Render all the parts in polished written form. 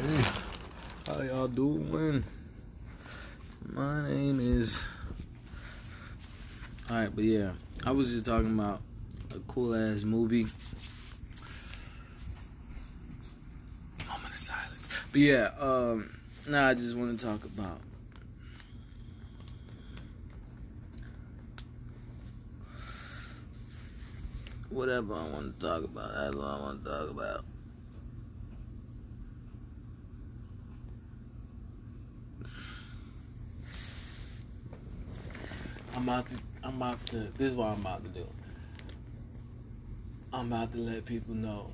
Hey, how y'all doing? My name is... Alright, but yeah, I was just talking about a cool-ass movie. Moment of silence. But yeah, I just want to talk about... whatever I want to talk about, that's what I want to talk about. This is what I'm about to do. I'm about to let people know.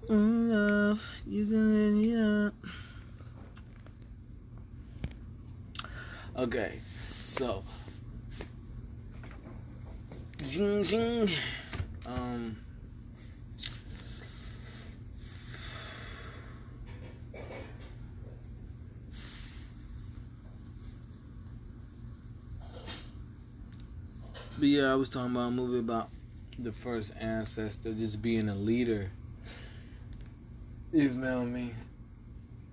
Love, you can let me up. Okay, so zing zing. But yeah, I was talking about a movie about the first ancestor just being a leader. You feel me?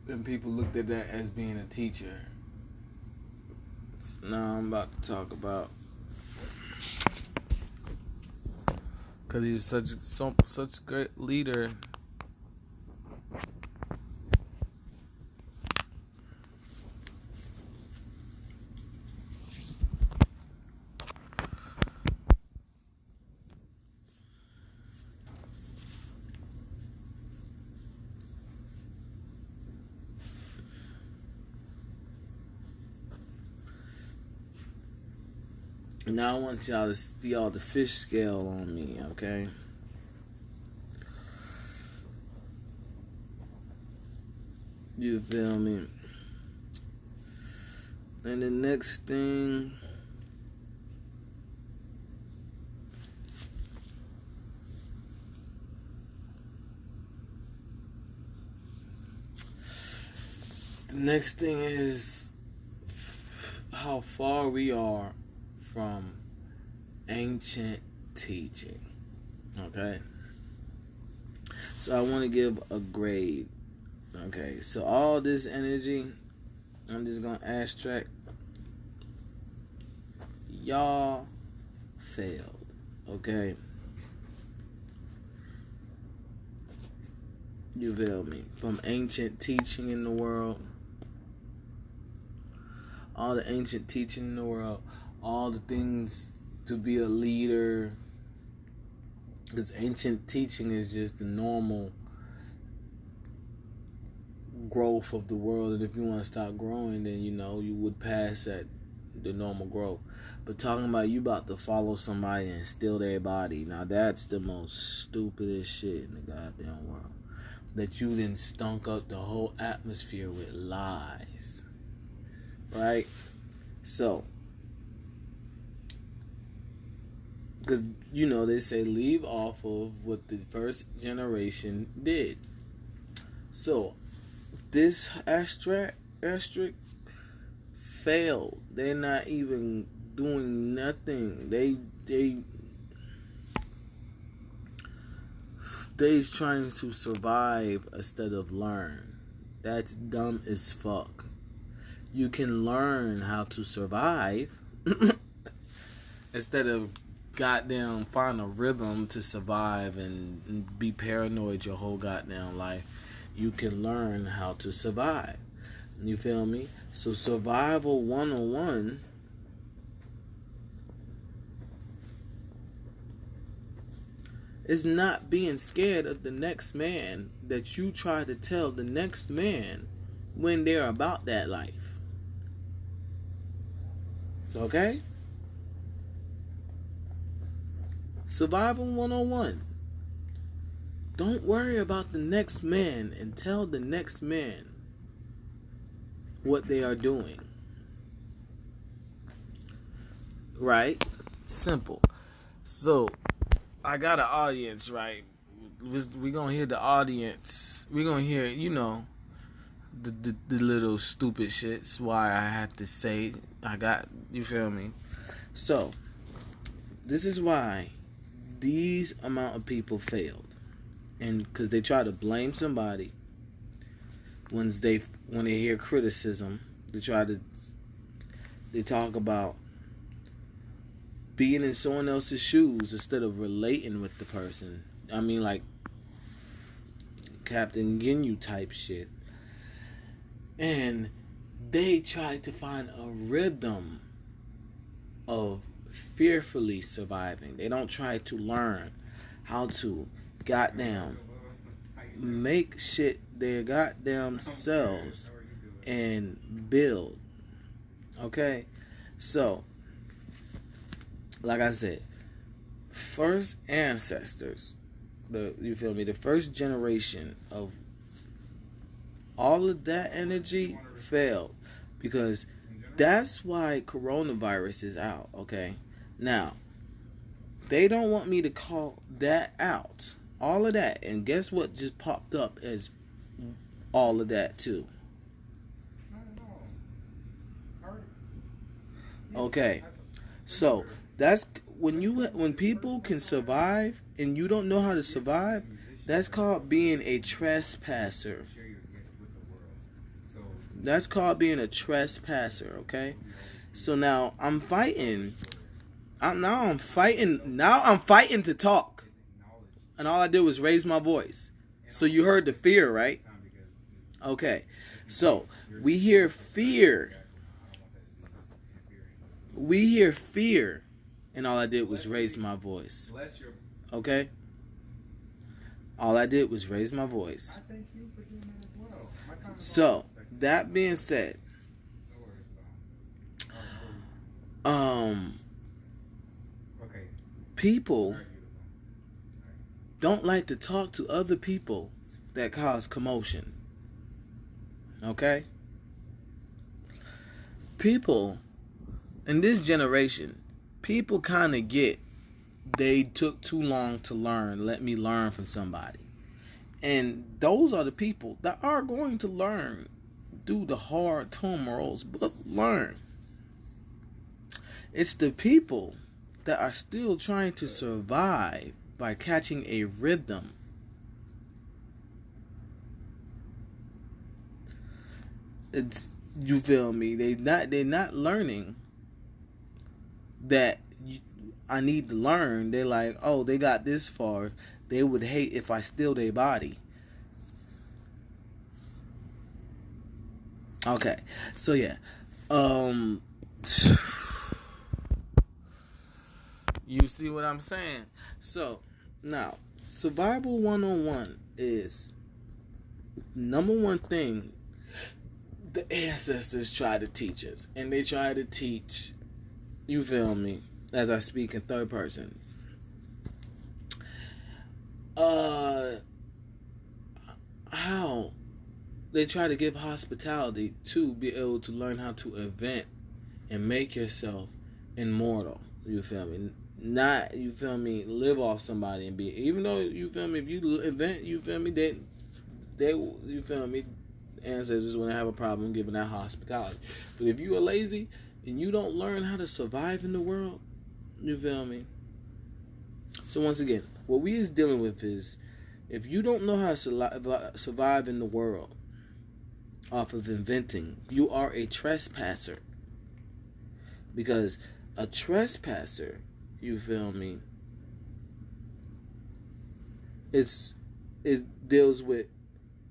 And people looked at that as being a teacher. Now I'm about to talk about, because he was such a great leader. Now I want y'all to see all the fish scale on me, okay? You feel me? And the next thing, is how far we are from ancient teaching. Okay? So I want to give a grade. Okay, so all this energy, I'm just gonna abstract. Y'all failed. Okay? You feel me? From ancient teaching in the world, all the ancient teaching in the world, all the things to be a leader, because ancient teaching is just the normal growth of the world, and if you want to stop growing, then you would pass at the normal growth. But talking about you about to follow somebody and steal their body, now that's the most stupidest shit in the goddamn world. That you then stunk up the whole atmosphere with lies, right? So, because they say leave off of what the first generation did. So this asterisk failed. They're not even doing nothing. They's trying to survive instead of learn. That's dumb as fuck. You can learn how to survive instead of goddamn find a rhythm to survive and be paranoid your whole goddamn life. You can learn how to survive. You feel me? So survival 101 is not being scared of the next man that you try to tell the next man when they're about that life. Okay? Survival 101. Don't worry about the next man and tell the next man what they are doing. Right? Simple. So, I got an audience, right? We're going to hear the audience. We're going to hear, the little stupid shits. Why I had to say, you feel me? So, this is why these amount of people failed. and because they try to blame somebody when they hear criticism, they talk about being in someone else's shoes instead of relating with the person. I mean, like Captain Ginyu type shit. And they try to find a rhythm of fearfully surviving. They don't try to learn how to goddamn make shit their goddamn selves and build. Okay? So, like I said, first ancestors, the first generation of all of that energy failed, because that's why coronavirus is out. Okay, now they don't want me to call that out, all of that, and guess what just popped up as all of that too. Okay, so that's when people can survive and you don't know how to survive. That's called being a trespasser. That's called being a trespasser. Okay, so now I'm fighting. I'm fighting to talk, and all I did was raise my voice. So you heard the fear, right? Okay, so we hear fear. We hear fear, and all I did was raise my voice. Okay? All I did was raise my voice. So, that being said, people don't like to talk to other people that cause commotion. Okay? People in this generation, people kind of they took too long to learn. Let me learn from somebody. And those are the people that are going to learn, do the hard turmoils, but learn. It's the people that are still trying to survive by catching a rhythm. You feel me? They're not learning that I need to learn. They're like, oh, they got this far. They would hate if I steal their body. Okay, so yeah, you see what I'm saying? So now, survival 101 is number one thing the ancestors try to teach us, and they try to teach. You feel me? As I speak in third person. How they try to give hospitality to be able to learn how to invent and make yourself immortal. You feel me? Not, you feel me, live off somebody and be, even though, you feel me, if you invent, you feel me, they you feel me, ancestors wouldn't have a problem giving that hospitality. But if you are lazy and you don't learn how to survive in the world, you feel me? So once again, what we is dealing with is, if you don't know how to survive in the world off of inventing, you are a trespasser. Because a trespasser, you feel me, it deals with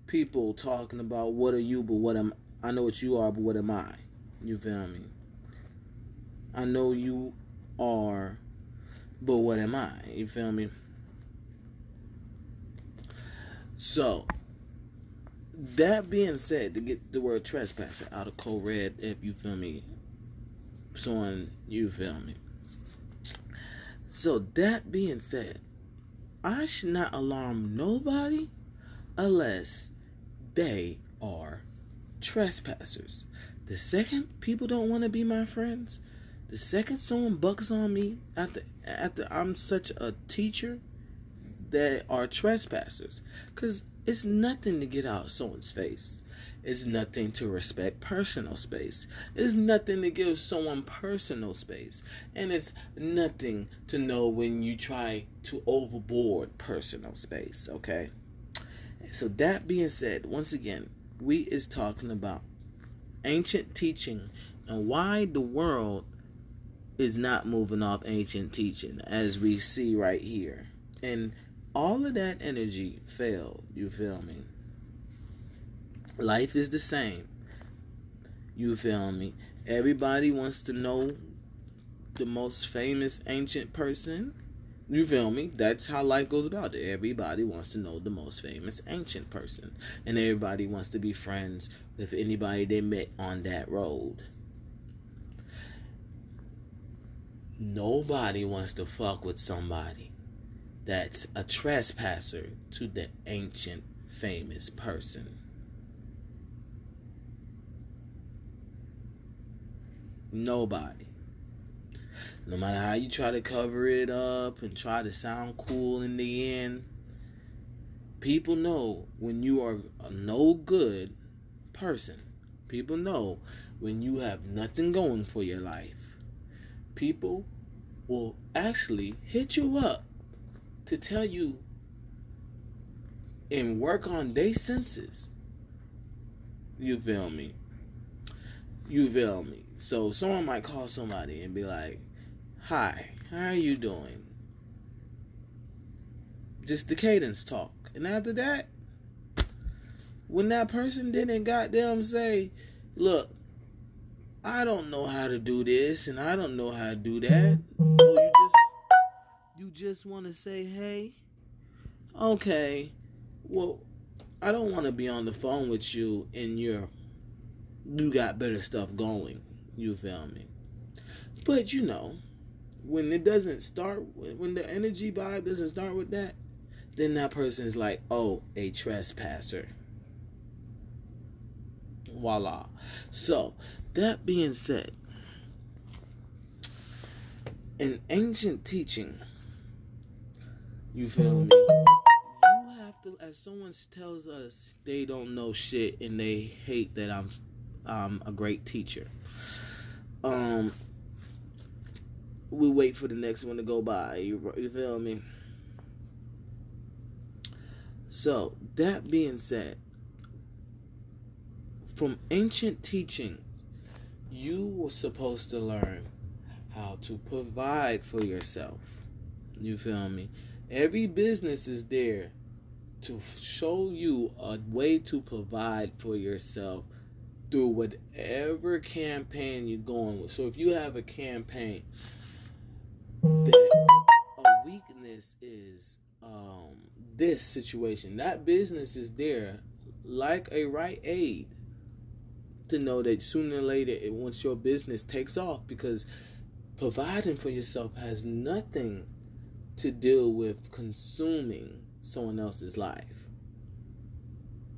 people talking about what are you, but what am I? Know what you are, but what am I? You feel me? I know you are, but what am I? You feel me? So, that being said, to get the word trespasser out of code red, if you feel me, someone, you feel me. So, that being said, I should not alarm nobody unless they are trespassers. The second people don't want to be my friends, the second someone bucks on me after I'm such a teacher, that are trespassers. Because it's nothing to get out of someone's face. It's nothing to respect personal space. It's nothing to give someone personal space. And it's nothing to know when you try to overboard personal space, okay? So that being said, once again, we is talking about ancient teaching and why the world is not moving off ancient teaching, as we see right here. And all of that energy failed, you feel me? Life is the same, you feel me? Everybody wants to know the most famous ancient person, you feel me? That's how life goes about it. Everybody wants to know the most famous ancient person, and everybody wants to be friends with anybody they met on that road. Nobody wants to fuck with somebody that's a trespasser to the ancient famous person. Nobody. No matter how you try to cover it up and try to sound cool in the end, people know when you are a no good person. People know when you have nothing going for your life. People will actually hit you up to tell you and work on their senses. You feel me? You feel me? So someone might call somebody and be like, "Hi, how are you doing?" Just the cadence talk. And after that, when that person didn't goddamn say, "Look, I don't know how to do this and I don't know how to do that," or you just want to say, "Hey, okay, well, I don't want to be on the phone with you and you got better stuff going." You feel me? But you know, when it doesn't start, when the energy vibe doesn't start with that, then that person is like, "Oh, a trespasser." Voila. So, that being said, in ancient teaching, you feel me? You have to, as someone tells us they don't know shit and they hate that I'm a great teacher. We wait for the next one to go by. You feel me? So, that being said, from ancient teaching, you were supposed to learn how to provide for yourself. You feel me? Every business is there to show you a way to provide for yourself through whatever campaign you're going with. So if you have a campaign that a weakness is this situation, that business is there like a right aid to know that sooner or later, once your business takes off, because providing for yourself has nothing to do with consuming someone else's life.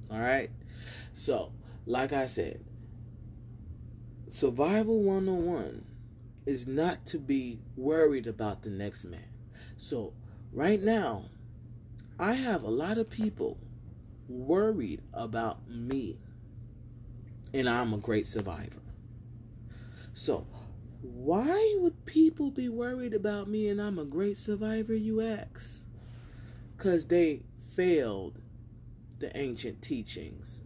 Alright? So, like I said, survival 101 is not to be worried about the next man. So, right now, I have a lot of people worried about me, and I'm a great survivor. So, why would people be worried about me and I'm a great survivor, you ask? Because they failed the ancient teachings.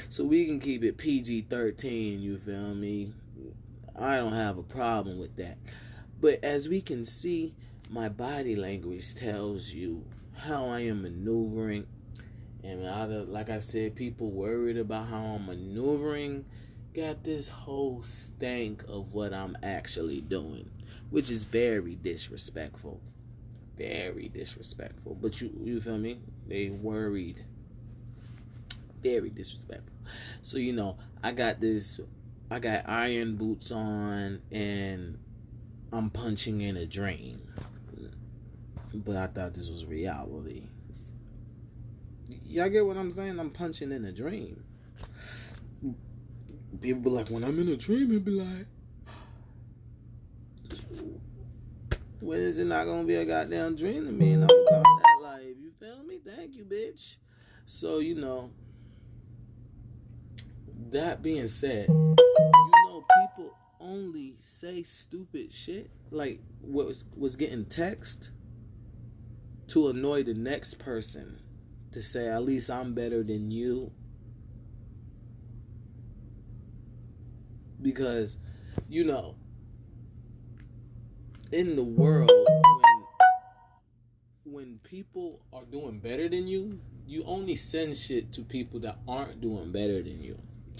So we can keep it PG-13, you feel me? I don't have a problem with that. But as we can see, my body language tells you how I am maneuvering. And like I said, people worried about how I'm maneuvering got this whole stank of what I'm actually doing, which is very disrespectful. Very disrespectful. But you feel me? They worried. Very disrespectful. So, you know, I got iron boots on and I'm punching in a dream. But I thought this was reality. Y'all get what I'm saying? I'm punching in a dream. People be like, when I'm in a dream, it be like, When is it not gonna be a goddamn dream to me? And I'm about that life. You feel me? Thank you, bitch. So, that being said, people only say stupid shit. Like was getting text to annoy the next person, to say at least I'm better than you. Because, in the world, when people are doing better than you, you only send shit to people that aren't doing better than you,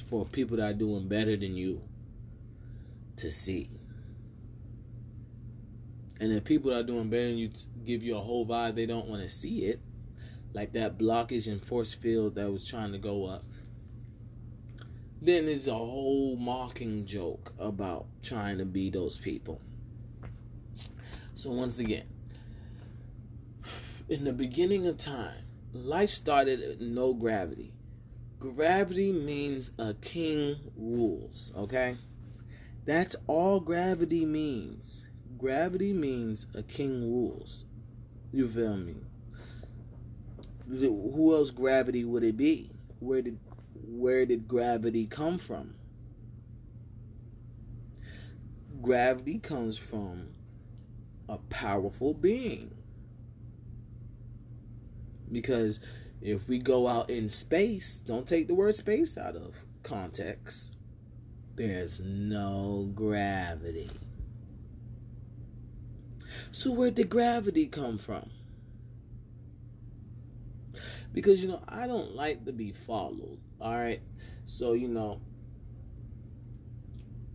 for people that are doing better than you to see. And if people that are doing better than you give you a whole vibe, they don't want to see it. Like that blockage and force field that was trying to go up. Then it's a whole mocking joke about trying to be those people. So once again, in the beginning of time, life started at no gravity. Gravity means a king rules, okay? That's all gravity means. Gravity means a king rules. You feel me? Who else gravity would it be? Where did gravity come from? Gravity comes from a powerful being. Because if we go out in space, don't take the word space out of context, there's no gravity. So where did gravity come from? Because, I don't like to be followed, alright? So,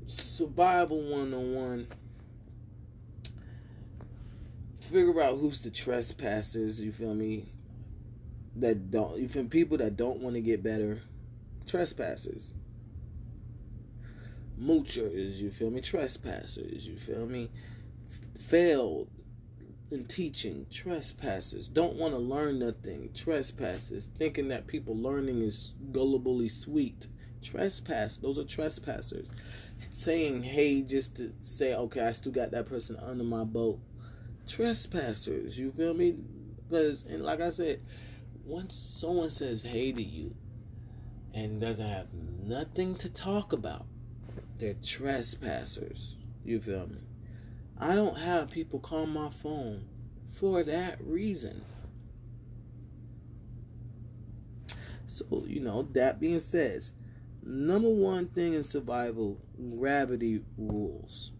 survival 101, figure out who's the trespassers, you feel me? People that don't want to get better, trespassers. Moochers, you feel me? Trespassers, you feel me? Failed in teaching, trespassers. Don't want to learn nothing, trespassers. Thinking that people learning is gullibly sweet, those are trespassers. Saying hey just to say, okay, I still got that person under my boat, trespassers, you feel me? Because, and like I said, once someone says hey to you and doesn't have nothing to talk about, they're trespassers, you feel me? I don't have people call my phone for that reason. So, that being said, number one thing in survival, gravity rules.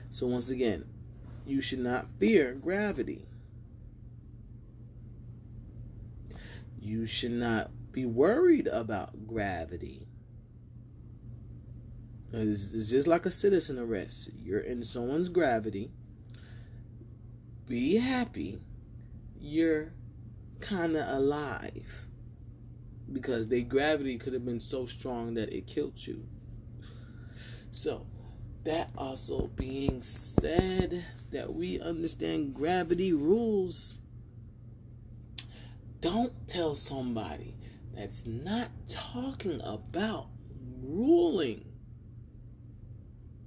So once again, you should not fear gravity. You should not be worried about gravity. It's just like a citizen arrest. You're in someone's gravity. Be happy. You're kind of alive. Because their gravity could have been so strong that it killed you. So, that also being said, that we understand gravity rules, don't tell somebody that's not talking about ruling,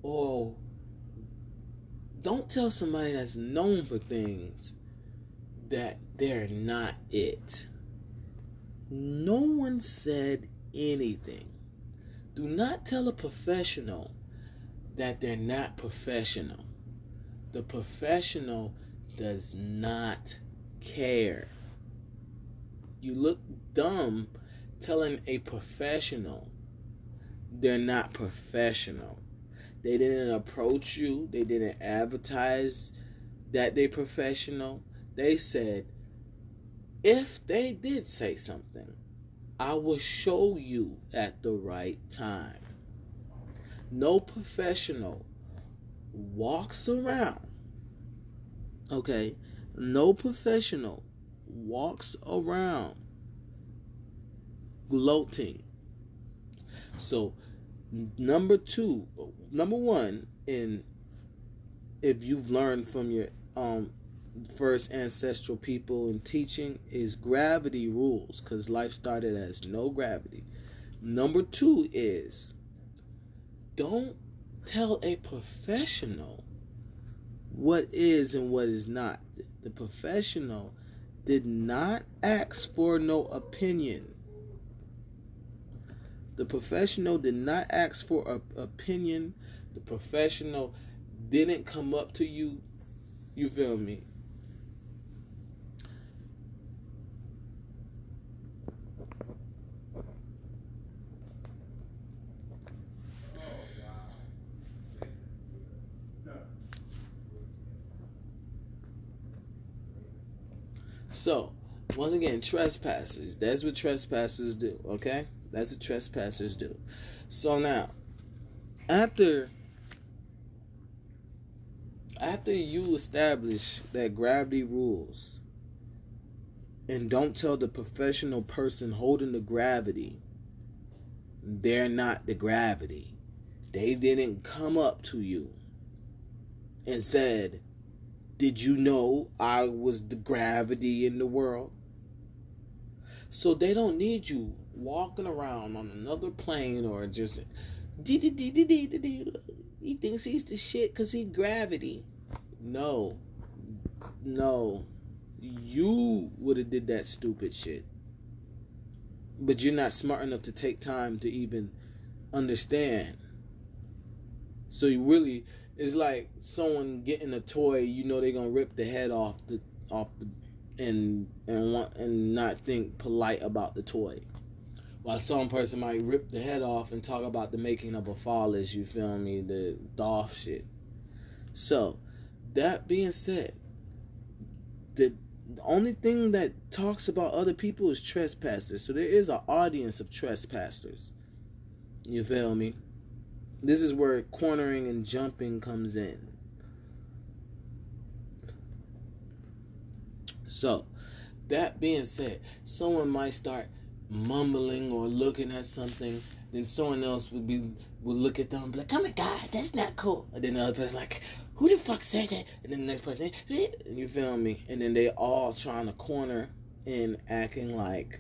or don't tell somebody that's known for things that they're not it. No one said anything. Do not tell a professional that they're not professional. The professional does not care. You look dumb telling a professional they're not professional. They didn't approach you. They didn't advertise that they're professional. They said, if they did say something, I will show you at the right time. No professional walks around. Okay? No professional walks around gloating. So, number one, if you've learned from your first ancestral people in teaching, is gravity rules, because life started as no gravity. Number two is, don't tell a professional what is and what is not. The professional did not ask for no opinion. The professional did not ask for an opinion. The professional didn't come up to you. You feel me? So, once again, trespassers. That's what trespassers do, okay? That's what trespassers do. So now, after you establish that gravity rules and don't tell the professional person holding the gravity they're not the gravity. They didn't come up to you and said, did you know I was the gravity in the world? So they don't need you walking around on another plane or just he thinks he's the shit because he's gravity. No, you would have did that stupid shit, but you're not smart enough to take time to even understand. So you really, it's like someone getting a toy, you know they're gonna rip the head off the and not think polite about the toy, while some person might rip the head off and talk about the making of a phallus. You feel me? The off shit. So that being said, the only thing that talks about other people is trespassers. So there is an audience of trespassers. You feel me? This is where cornering and jumping comes in. So, that being said, someone might start mumbling or looking at something, then someone else would look at them and be like, oh my God, that's not cool. And then the other person like, who the fuck said that? And then the next person, you feel me? And then they all trying to corner and acting like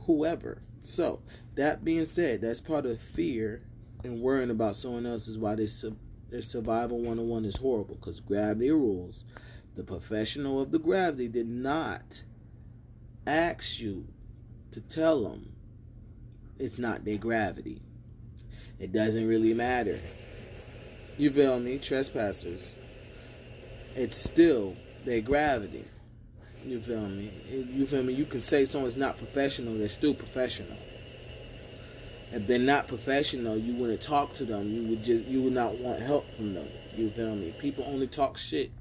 whoever. So, that being said, that's part of fear and worrying about someone else is why their survival 101 is horrible, because gravity rules. The professional of the gravity did not ask you to tell them it's not their gravity. It doesn't really matter. You feel me? Trespassers. It's still their gravity. You feel me? You feel me? You can say someone's not professional, they're still professional. If they're not professional, you wouldn't talk to them. You would not want help from them. You feel me? People only talk shit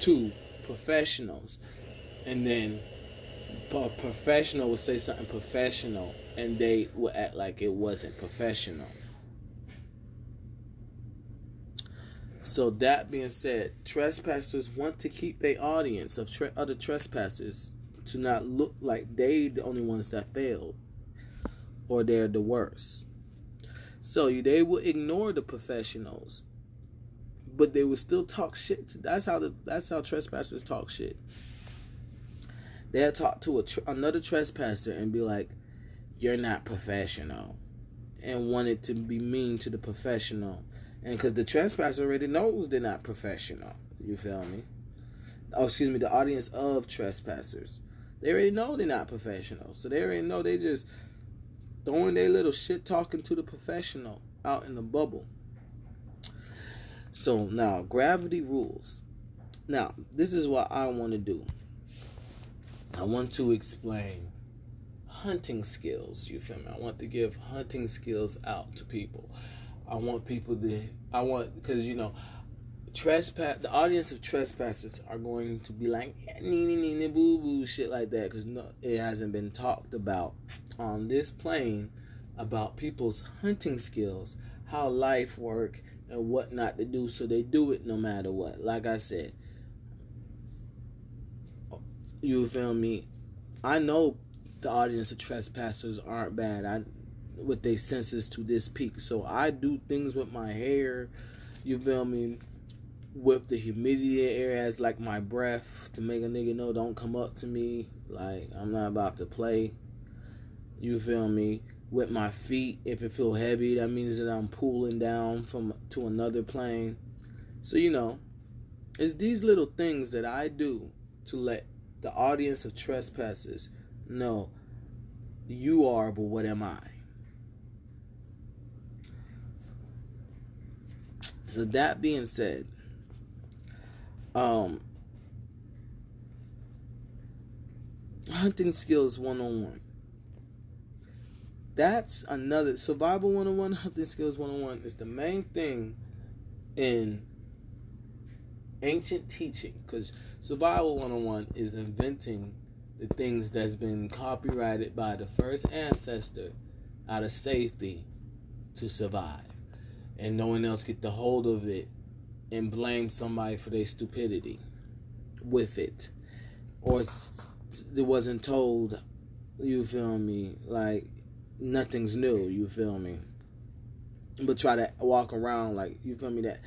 to professionals, and then a professional would say something professional, and they would act like it wasn't professional. So that being said, trespassers want to keep their audience of other trespassers to not look like they the only ones that failed, or they're the worst. So they will ignore the professionals, but they will still talk shit. That's how trespassers talk shit. They'll talk to another trespasser and be like, "You're not professional," and want it to be mean to the professional. And because the trespasser already knows they're not professional. You feel me? Oh, excuse me, the audience of trespassers. They already know they're not professional. So they already know they just throwing their little shit talking to the professional out in the bubble. So now, gravity rules. Now, this is what I want to do. I want to explain hunting skills. You feel me? I want to give hunting skills out to people. I want people to, because the audience of trespassers are going to be like, nee, boo boo, shit like that, because it hasn't been talked about on this plane about people's hunting skills, how life work, and what not to do, so they do it no matter what. Like I said, you feel me? I know the audience of trespassers aren't bad. With their senses to this peak. So I do things with my hair, you feel me, with the humidity in the air as like my breath to make a nigga know don't come up to me. Like, I'm not about to play. You feel me? with my feet. If it feel heavy, that means that I'm pulling down to another plane. So, it's these little things that I do to let the audience of trespassers know you are, but what am I? So that being said, hunting skills 101. That's another survival 101. Hunting skills 101 is the main thing in ancient teaching, because survival 101 is inventing the things that's been copyrighted by the first ancestor out of safety to survive, and no one else get the hold of it and blame somebody for their stupidity with it, or it wasn't told, you feel me, like nothing's new, you feel me, but try to walk around like, you feel me, that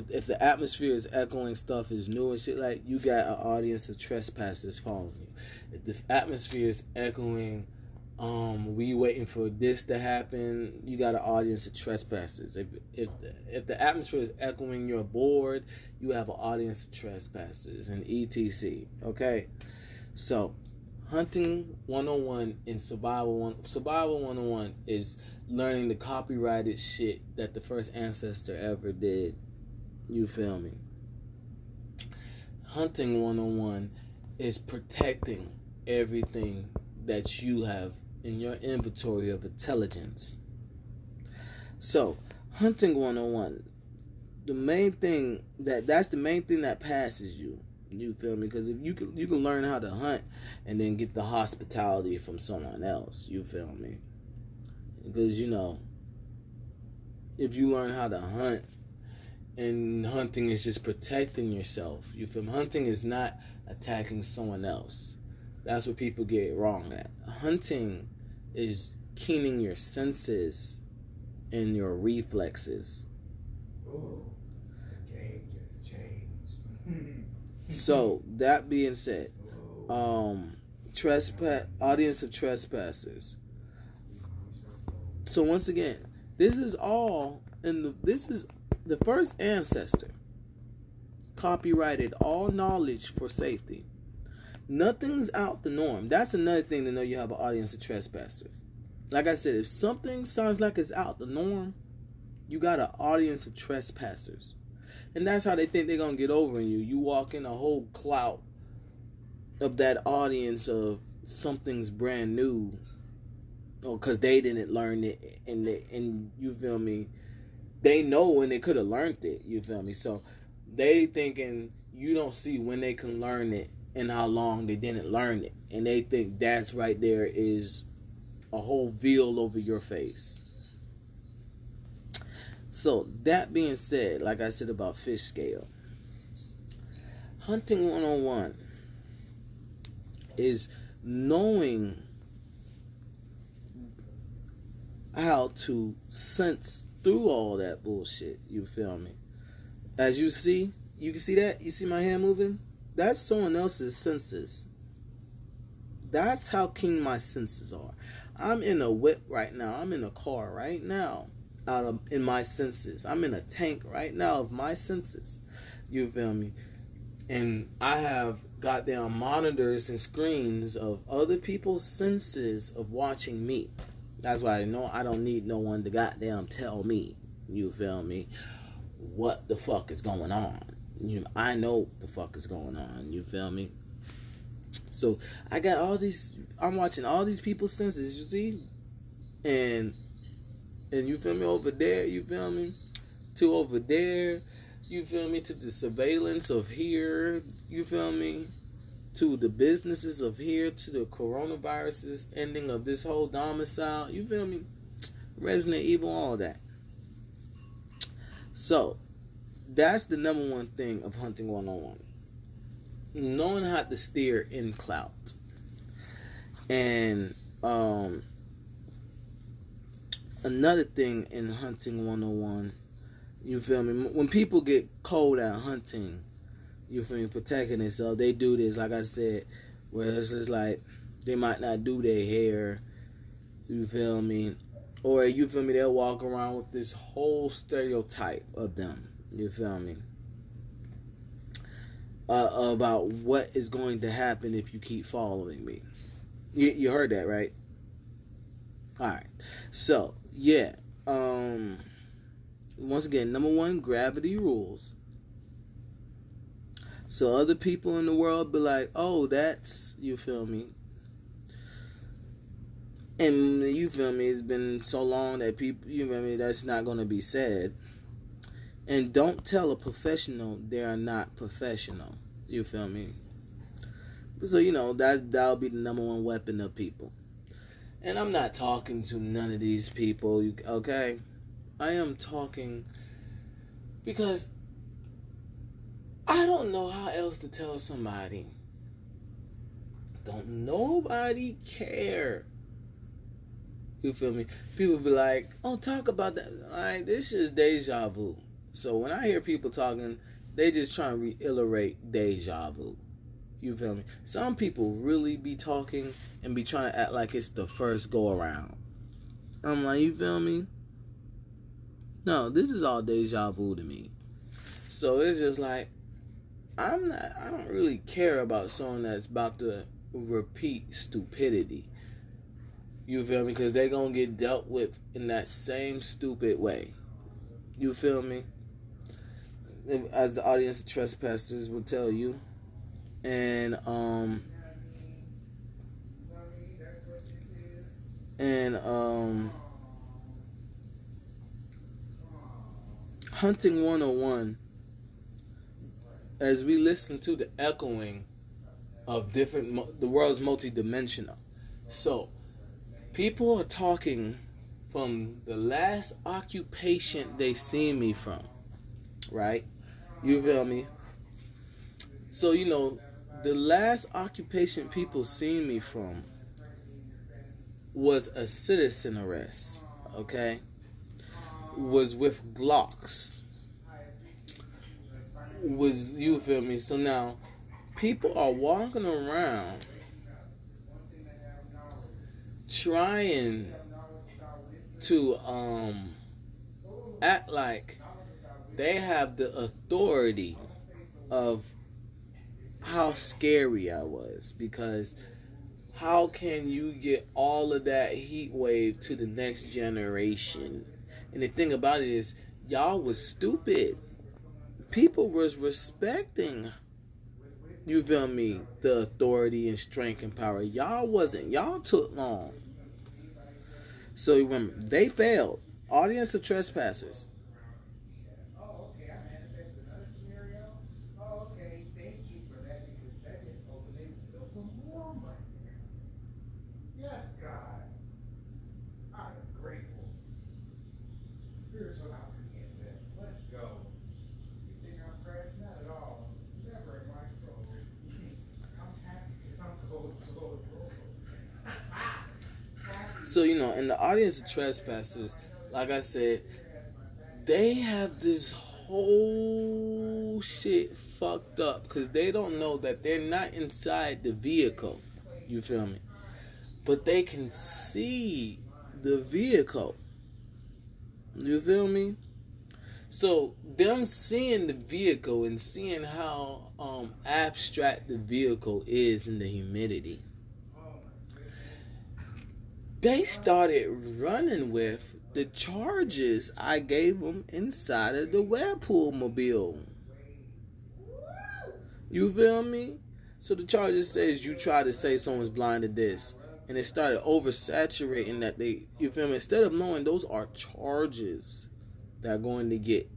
if the atmosphere is echoing stuff is new and shit, like, you got an audience of trespassers following you. If the atmosphere is echoing, we waiting for this to happen, you got an audience of trespassers. If the atmosphere is echoing, you're bored, you have an audience of trespassers, and etc. Okay, so hunting 101 and survival 101 is learning the copyrighted shit that the first ancestor ever did. You feel me? Hunting 101 is protecting everything that you have in your inventory of intelligence. So, hunting 101, the main thing that's the main thing that passes you. You feel me? Because if you can learn how to hunt and then get the hospitality from someone else. You feel me? Because if you learn how to hunt, and hunting is just protecting yourself. You feel me? Hunting is not attacking someone else. That's what people get wrong at. Hunting is keening your senses and your reflexes. Oh, the game just changed. So, that being said, audience of trespassers. So once again, this is the first ancestor copyrighted all knowledge for safety. Nothing's out the norm. That's another thing to know you have an audience of trespassers. Like I said, if something sounds like it's out the norm, you got an audience of trespassers. And that's how they think they're going to get over on you. You walk in a whole clout of that audience of something's brand new, because they didn't learn it, and you feel me, they know when they could have learned it, you feel me? So they thinking you don't see when they can learn it and how long they didn't learn it. And they think that's right there is a whole veil over your face. So that being said, like I said about fish scale, hunting 101 is knowing how to sense through all that bullshit, you feel me? As you can see that? You see my hand moving? That's someone else's senses. That's how keen my senses are. I'm in a whip right now. I'm in a car right now in my senses. I'm in a tank right now of my senses. You feel me? And I have goddamn monitors and screens of other people's senses of watching me. That's why I don't need no one to goddamn tell me, you feel me, what the fuck is going on. I know what the fuck is going on, you feel me? So I got I'm watching all these people's senses, you see? And you feel me, over there, you feel me? To over there, you feel me, to the surveillance of here, you feel me? To the businesses of here, to the coronavirus's ending of this whole domicile, you feel me? Resident Evil, all that. So, that's the number one thing of hunting 101. Knowing how to steer in clout. And another thing in hunting 101, you feel me? When people get cold at hunting, you feel me, protecting themselves, they do this, like I said, where it's just like they might not do their hair You feel me? Or you feel me? They'll walk around with this whole stereotype of them. You feel me? About what is going to happen if you keep following me. You heard that, right? All right. So yeah. Once again, number one, gravity rules. So other people in the world be like, oh, that's, you feel me? And you feel me, it's been so long that people, you feel me, that's not going to be said. And don't tell a professional they are not professional. You feel me? So, that'll be the number one weapon of people. And I'm not talking to none of these people, okay? I am talking because I don't know how else to tell somebody. Don't nobody care. You feel me? People be like, oh, talk about that. Like, this is deja vu. So when I hear people talking, they just trying to reiterate deja vu. You feel me? Some people really be talking and be trying to act like it's the first go around. I'm like, you feel me? No, this is all deja vu to me. So it's just like, I don't really care about someone that's about to repeat stupidity. You feel me? Because they're going to get dealt with in that same stupid way. You feel me? As the audience of trespassers will tell you. And Hunting 101, as we listen to the echoing of the world's multidimensional. So, people are talking from the last occupation they seen me from, right? You feel me? So, the last occupation people seen me from was a citizen arrest, okay? Was with Glocks. You feel me? So now, people are walking around trying to act like they have the authority of how scary I was, because how can you get all of that heat wave to the next generation? And the thing about it is, y'all was stupid. People was respecting, you feel me, the authority and strength and power. Y'all wasn't. Y'all took long. So remember, they failed. Audience of trespassers. Yes, God. I am grateful. Spiritual alchemy in this. Let's go. You think I'm pressed? Not at all. Never in my soul. I'm happy. I'm gold. So, in the audience of trespassers, like I said, they have this whole shit fucked up because they don't know that they're not inside the vehicle. You feel me? But they can see the vehicle. You feel me? So them seeing the vehicle and seeing how abstract the vehicle is in the humidity, they started running with the charges I gave them inside of the Webpoolz mobile. You feel me? So the charges says you try to say someone's blind to this. And it started oversaturating that you feel me? Instead of knowing those are charges that are going to get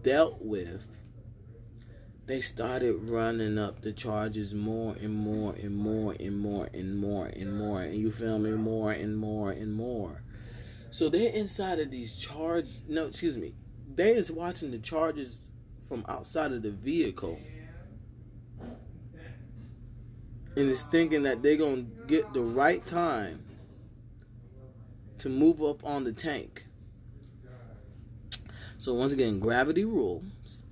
dealt with, they started running up the charges more and more and more and more and more and more. And you feel me? More and more and more. So they're inside of these they is watching the charges from outside of the vehicle. And is thinking that they're going to get the right time to move up on the tank. So once again, gravity rules.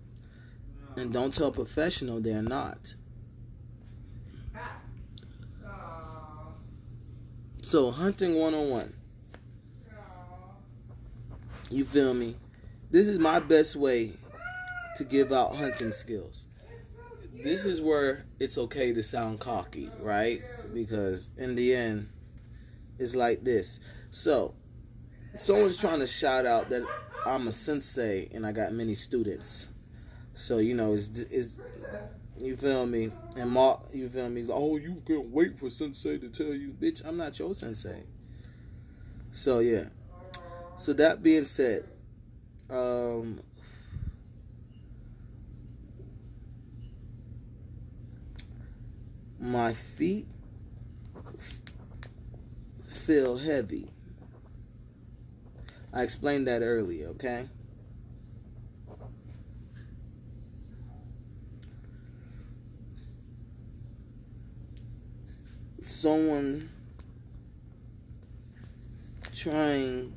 And don't tell a professional they're not. So Hunting 101. You feel me? This is my best way to give out hunting skills. This is where it's okay to sound cocky, right? Because in the end, it's like this. So, someone's trying to shout out that I'm a sensei and I got many students. So, you know, it's you feel me? And Mark, you feel me? Oh, you can't wait for sensei to tell you. Bitch, I'm not your sensei. So, yeah. So, that being said, my feet feel heavy. I explained that earlier, okay? Someone trying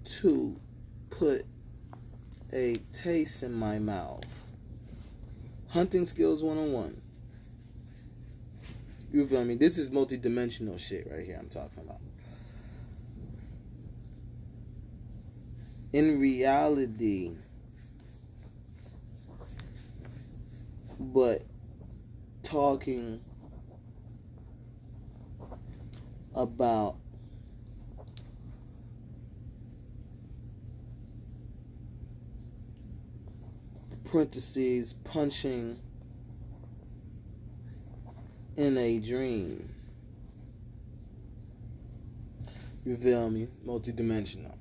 to put a taste in my mouth. Hunting skills 101. You feel me? This is multi-dimensional shit right here I'm talking about. In reality, but talking about parentheses punching in a dream. You feel me? Multi-dimensional.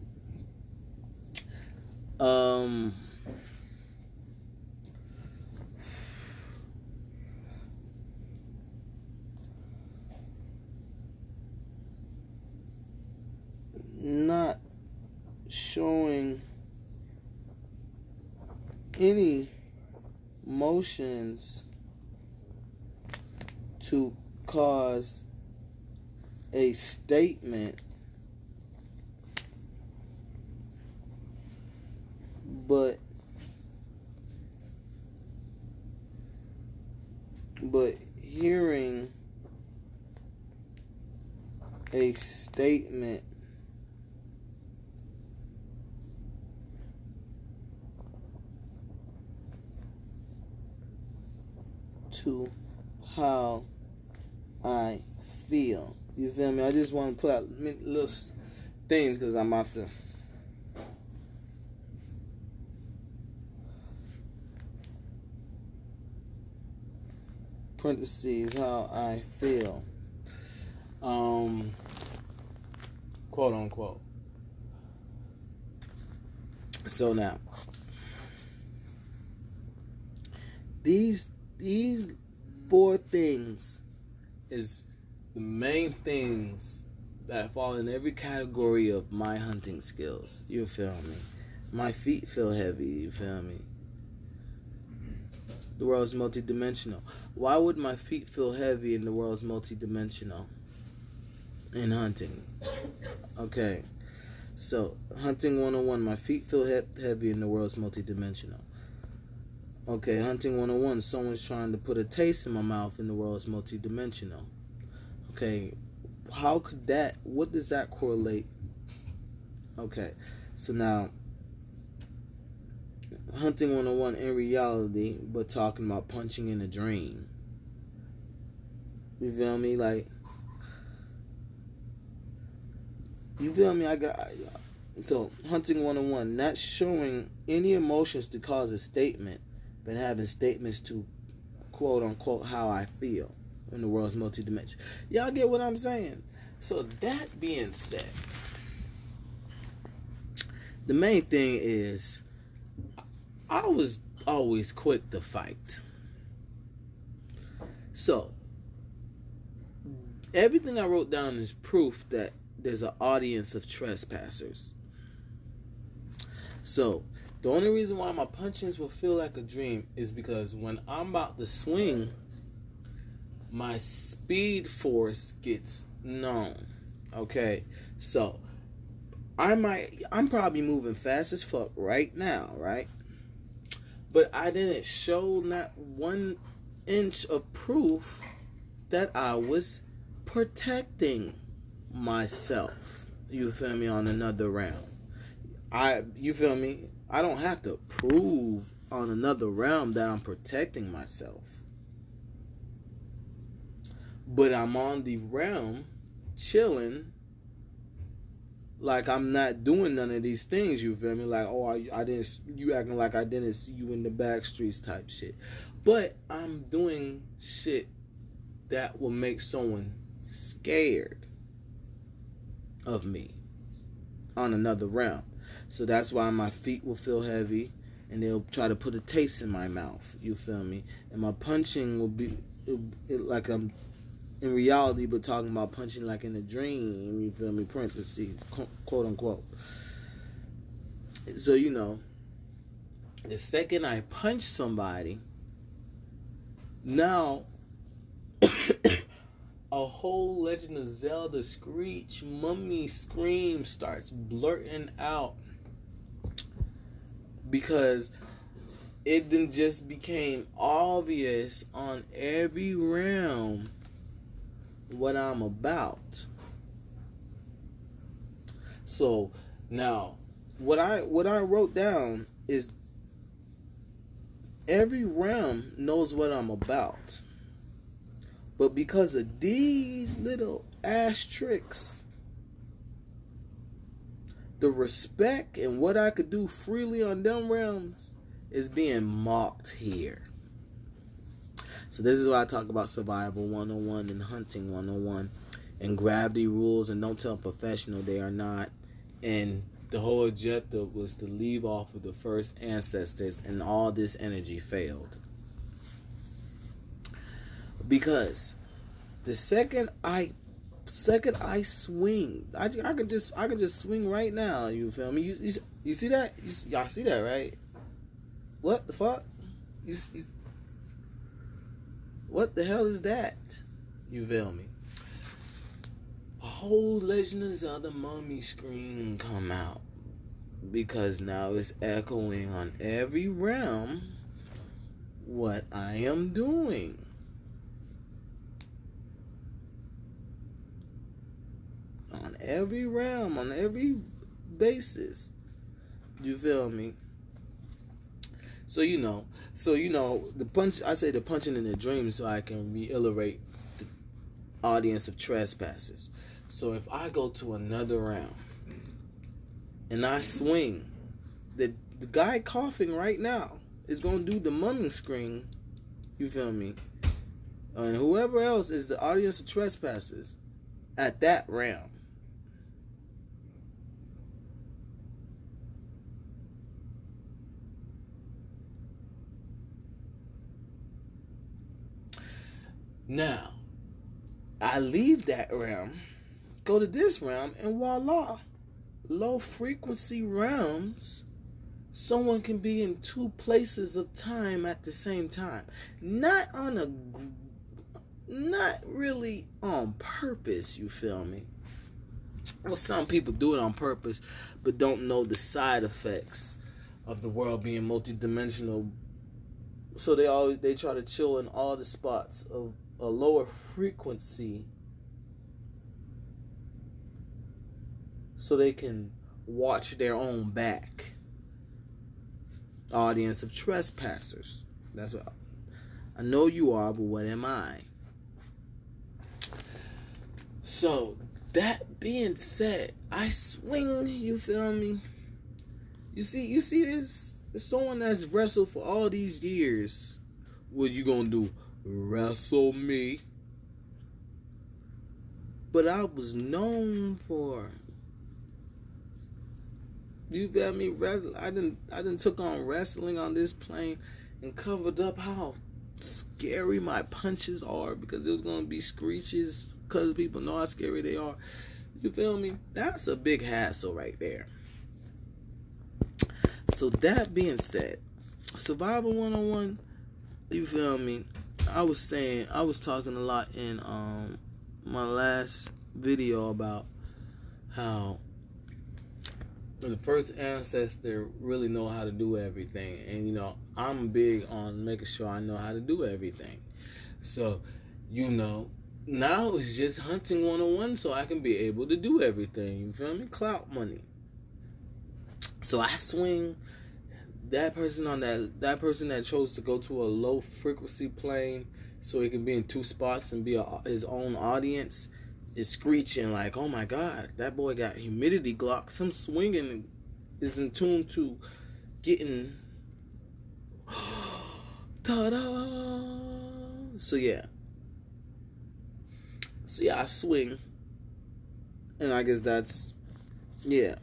Not showing any motions to cause a statement, but hearing a statement to how I feel. You feel me? I just want to put out little things because I'm about to. Parentheses, how I feel. Quote unquote. So now, these 4 things is the main things that fall in every category of my hunting skills. You feel me? My feet feel heavy. You feel me? The world's multidimensional. Why would my feet feel heavy and the world's multidimensional in hunting? Okay. So, hunting 101. My feet feel heavy and the world's multidimensional. Okay, hunting 101. Someone's trying to put a taste in my mouth and the world's multidimensional. Okay. How could that, what does that correlate? Okay. So now, hunting 101 in reality, but talking about punching in a dream. You feel me? Like, you feel me? So, hunting 101, not showing any emotions to cause a statement, but having statements to quote unquote how I feel in the world's multidimensional. Y'all get what I'm saying? So, that being said, the main thing is, I was always quick to fight. So, everything I wrote down is proof that there's an audience of trespassers. So, the only reason why my punches will feel like a dream is because when I'm about to swing, my speed force gets known. Okay? So, I'm probably moving fast as fuck right now, right? But I didn't show not 1 inch of proof that I was protecting myself. You feel me? On another realm. You feel me? I don't have to prove on another realm that I'm protecting myself. But I'm on the realm chilling like I'm not doing none of these things, you feel me? Like, oh, I didn't, you acting like I didn't see you in the back streets type shit. But I'm doing shit that will make someone scared of me on another realm. So that's why my feet will feel heavy and they'll try to put a taste in my mouth, you feel me? And my punching will be like I'm in reality, but talking about punching like in a dream, you feel me? Parentheses, quote unquote. So, the second I punch somebody, now a whole Legend of Zelda screech, mummy scream starts blurting out because it then just became obvious on every realm what I'm about. So now what I wrote down is every realm knows what I'm about. But because of these little ass tricks, the respect and what I could do freely on them realms is being mocked here. So this is why I talk about survival 101 and hunting 101 and gravity rules, and don't tell a professional they are not. And the whole objective was to leave off of the first ancestors, and all this energy failed. Because the second I swing, I can just swing right now. You feel me? You see that? Y'all see that, right? What the fuck? What the hell is that? You feel me? A whole Legend of Zelda mummy scream come out because now it's echoing on every realm what I am doing. On every realm, on every basis. You feel me? So the punch. I say the punching in the dream, so I can reiterate the audience of trespassers. So if I go to another round and I swing, the guy coughing right now is gonna do the mumming scream. You feel me? And whoever else is the audience of trespassers at that round. Now, I leave that realm, go to this realm, and voila. Low frequency realms, someone can be in two places of time at the same time. Not really on purpose, you feel me? Well, some people do it on purpose, but don't know the side effects of the world being multidimensional. So they try to chill in all the spots of a lower frequency so they can watch their own back. Audience of trespassers. That's what I know you are, but what am I? So that being said, I swing, you feel me? You see this? There's someone that's wrestled for all these years. What you gonna do? Wrestle me? But I was known for, you feel me? I didn't took on wrestling on this plane and covered up how scary my punches are because it was gonna be screeches because people know how scary they are. You feel me? That's a big hassle right there. So that being said, Survival 101, you feel me? I was talking a lot in my last video about how the first ancestor really know how to do everything, and I'm big on making sure I know how to do everything. So Now it's just hunting 101 so I can be able to do everything. You feel me? Clout money. So I swing that person on that person that chose to go to a low frequency plane so he can be in two spots and be his own audience is screeching like, oh my god, that boy got humidity glocks. Him swinging is in tune to getting ta-da. So yeah, I swing, and I guess that's, yeah,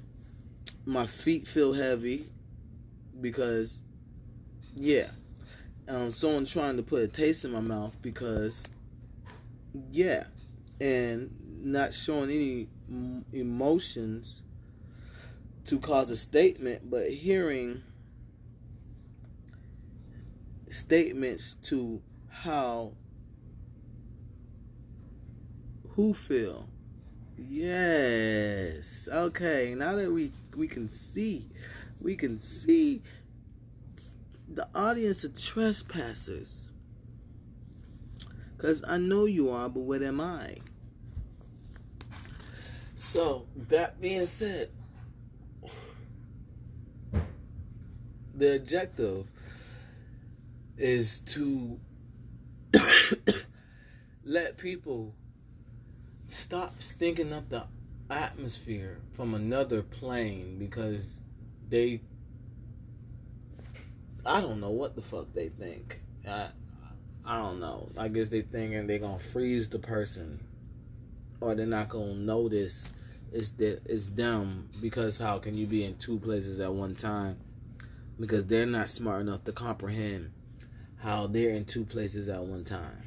my feet feel heavy because, yeah, someone's trying to put a taste in my mouth because, yeah, and not showing any emotions to cause a statement, but hearing statements to how who feel. Yes. Okay. Now that we can see the audience of trespassers. Cause I know you are, but what am I? So that being said, the objective is to let people stop stinking up the atmosphere from another plane because I don't know what the fuck they think. I don't know. I guess they thinking they're gonna freeze the person, or they're not gonna notice it's them, because how can you be in two places at one time? Because they're not smart enough to comprehend how they're in two places at one time.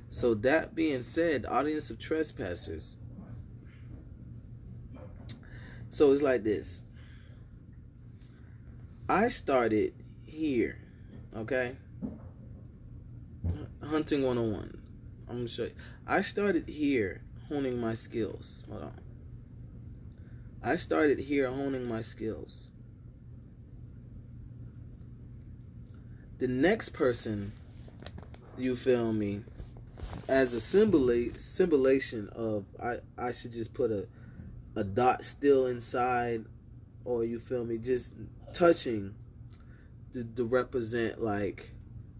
So that being said, audience of trespassers. So it's like this. I started here, okay? Hunting 101. I'm going to show you. I started here honing my skills. Hold on. I started here honing my skills. The next person, you feel me, as a symbolization of, I should just put a dot still inside, or you feel me, just touching to represent, like,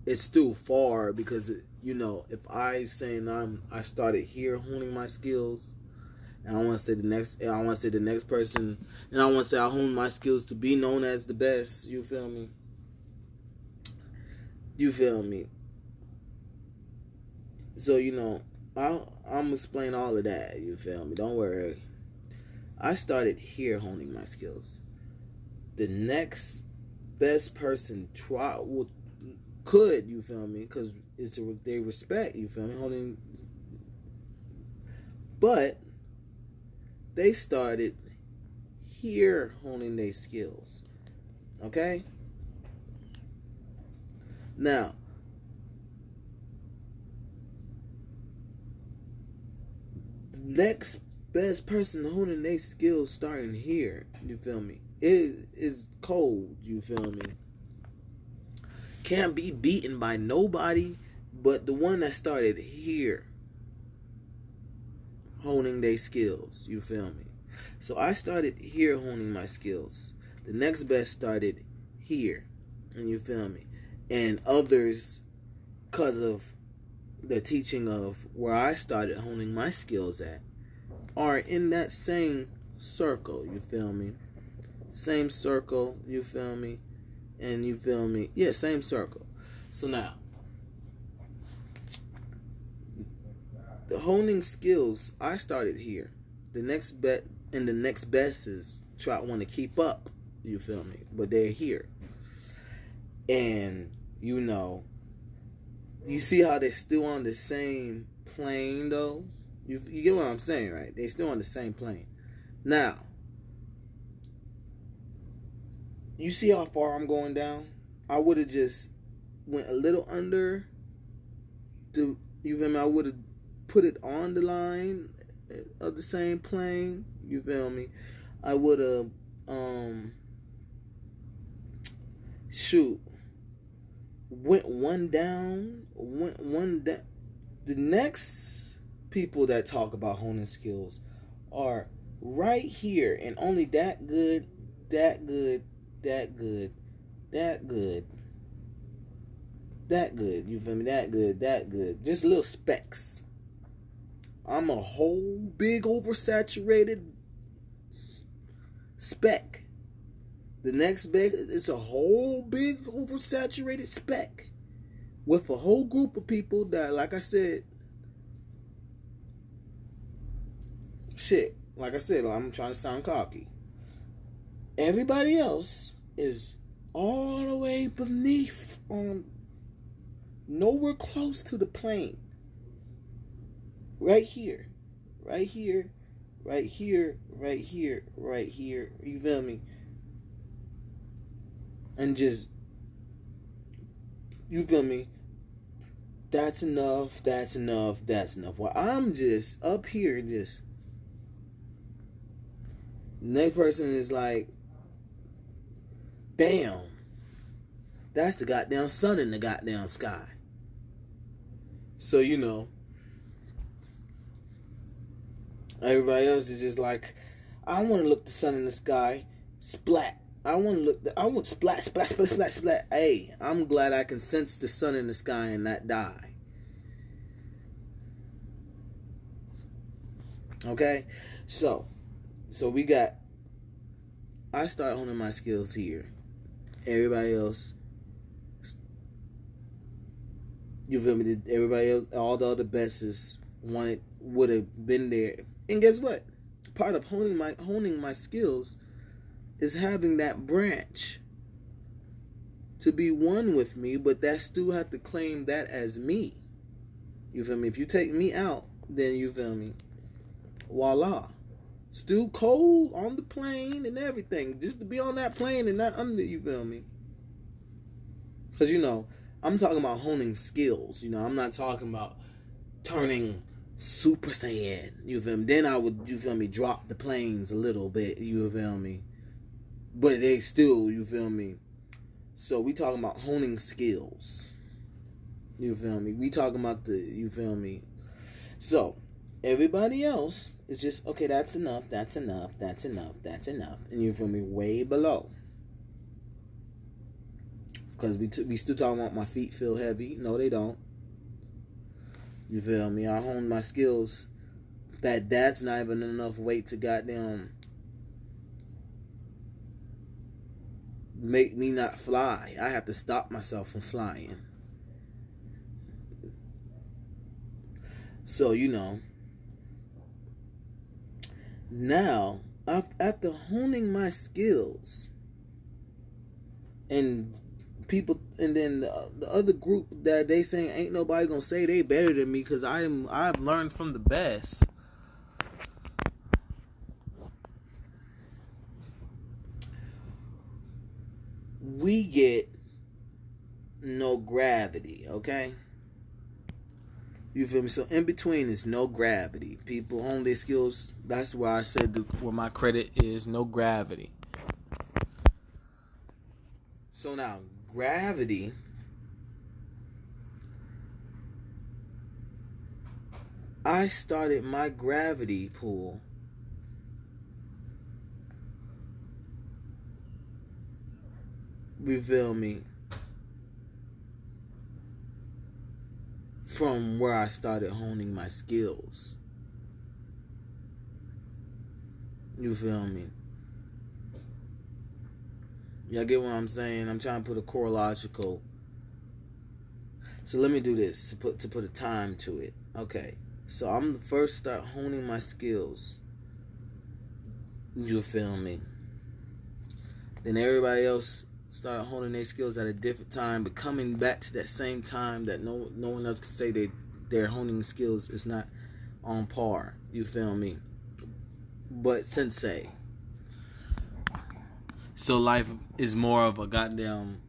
it's still far, because if I saying I started here honing my skills, and I want to say the next person, and I want to say I honed my skills to be known as the best. You feel me? So I'm explain all of that. You feel me? Don't worry. I started here honing my skills. The next best person could, you feel me? Because they respect, you feel me? Honing, but they started here honing their skills. Okay? Now, the next best person honing their skills starting here, you feel me, is cold, you feel me? Can't be beaten by nobody but the one that started here honing their skills, you feel me? So I started here honing my skills. The next best started here, and you feel me? And others, because of the teaching of where I started honing my skills at, are in that same circle, you feel me? Same circle, you feel me? And you feel me? Yeah, same circle. So now, the honing skills, I started here. The next best is want to keep up, you feel me? But they're here. And you see how they're still on the same plane though? You get what I'm saying, right? They're still on the same plane. Now, you see how far I'm going down? I would have just went a little under the, you feel me? I would have put it on the line of the same plane, you feel me? I would have went one down. The next people that talk about honing skills are right here and only that good, that good, that good, that good, that good. You feel me? That good, that good. Just little specks. I'm a whole big oversaturated speck. The next big is a whole big oversaturated speck with a whole group of people that, like I said, I'm trying to sound cocky. Everybody else is all the way beneath, on nowhere close to the plane. Right here, right here, right here, right here, right here. You feel me? And just, you feel me? That's enough, that's enough, that's enough. Well, I'm just up here, just. Next person is like, damn, that's the goddamn sun in the goddamn sky. So, you know, everybody else is just like, I want to look the sun in the sky, splat. I want splat, splat, splat, splat, splat. Hey, I'm glad I can sense the sun in the sky and not die. Okay? So we got, I start honing my skills here. Everybody else, you feel me? Everybody else, all the other besties would have been there. And guess what? Part of honing my skills is having that branch to be one with me, but that still have to claim that as me. You feel me? If you take me out, then you feel me? Voila. Still cold on the plane and everything. Just to be on that plane and not under, you feel me? Because, you know, I'm talking about honing skills. You know, I'm not talking about turning Super Saiyan. You feel me? Then I would, you feel me, drop the planes a little bit. You feel me? But they still, you feel me? So we talking about honing skills. You feel me? We talking about you feel me? So, everybody else is just, okay, that's enough, that's enough, that's enough, that's enough. And you feel me? Way below. Because we still talking about my feet feel heavy. No, they don't. You feel me? I honed my skills. That's not even enough weight to goddamn make me not fly. I have to stop myself from flying. So, you know, now, after honing my skills, and people, and then the other group that they saying ain't nobody gonna say they better than me because I've learned from the best. We get no gravity, okay? You feel me? So in between is no gravity. People hone their skills. That's why I said where my credit is no gravity. So now gravity. I started my gravity pool you feel me? From where I started honing my skills. You feel me? Y'all get what I'm saying? I'm trying to put a chronological. So let me do this to put a time to it. Okay. So I'm the first start honing my skills. You feel me? Then everybody else started honing their skills at a different time, but coming back to that same time that no one else can say their honing skills is not on par. You feel me? But sensei. So life is more of a goddamn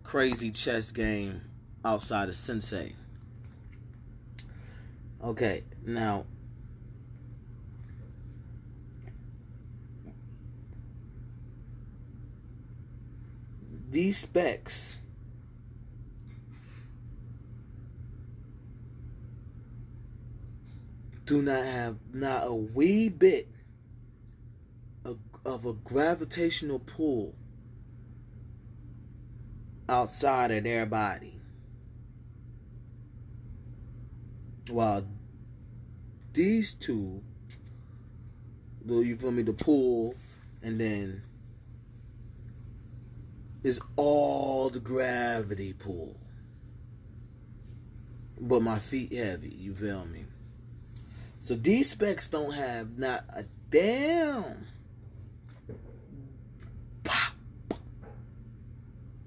crazy chess game outside of sensei. Okay, now these specs do not have not a wee bit of a gravitational pull outside of their body. While these two, you feel me, the pull, and then is all the gravity pull. But my feet heavy, you feel me? So these specs don't have not a damn pop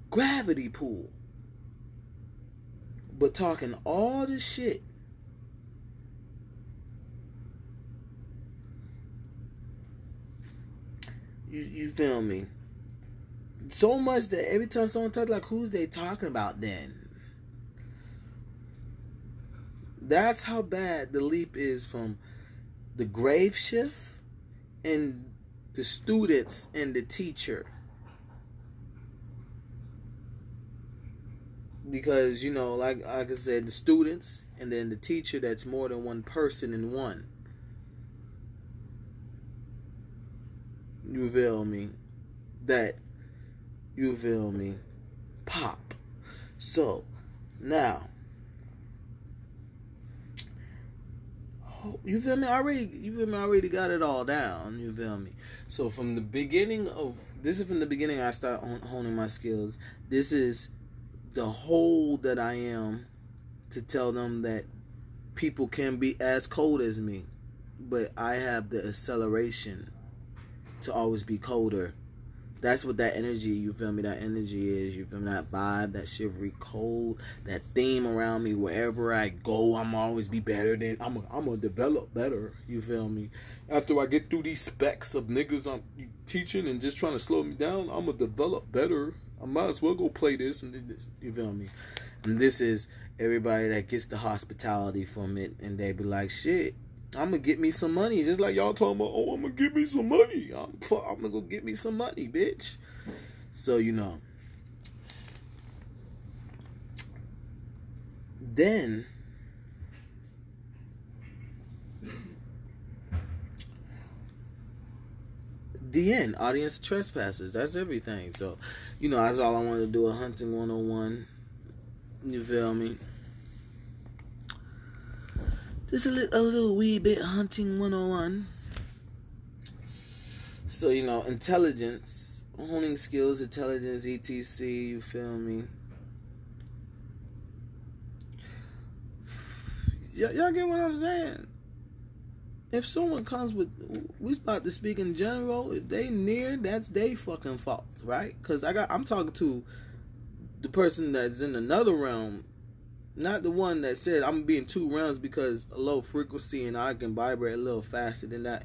gravity pull. But talking all this shit. You feel me? So much that every time someone talks, like, who's they talking about then? That's how bad the leap is from the grave shift and the students and the teacher. Because, you know, like I said, the students and then the teacher, that's more than one person in one. You feel me? You feel me? Pop. So, now, you feel me? I already got it all down. You feel me? So from the beginning I start honing my skills. This is the whole that I am to tell them that people can be as cold as me, but I have the acceleration to always be colder. That's what that energy, you feel me, that energy is, you feel me, that vibe, that shivery cold, that theme around me. Wherever I go, I'm always be better than, I'm gonna develop better, you feel me. After I get through these specs of niggas I'm teaching and just trying to slow me down, I'm gonna develop better. I might as well go play this, and this, you feel me. And this is everybody that gets the hospitality from it, and they be like, shit, I'm gonna get me some money. Just like y'all talking about, oh, I'm gonna get me some money. I'm gonna go get me some money, bitch. So, you know. Then, the end. Audience trespassers. That's everything. So, you know, that's all I wanted to do. A hunting 101. You feel me? Just a little wee bit hunting 101. So, you know, intelligence, honing skills, intelligence, etc. You feel me? Y'all get what I'm saying? If someone comes with, we about to speak in general, if they near, that's they fucking fault, right? Because I'm talking to the person that's in another realm. Not the one that said I'm gonna be in two realms because a low frequency and I can vibrate a little faster than that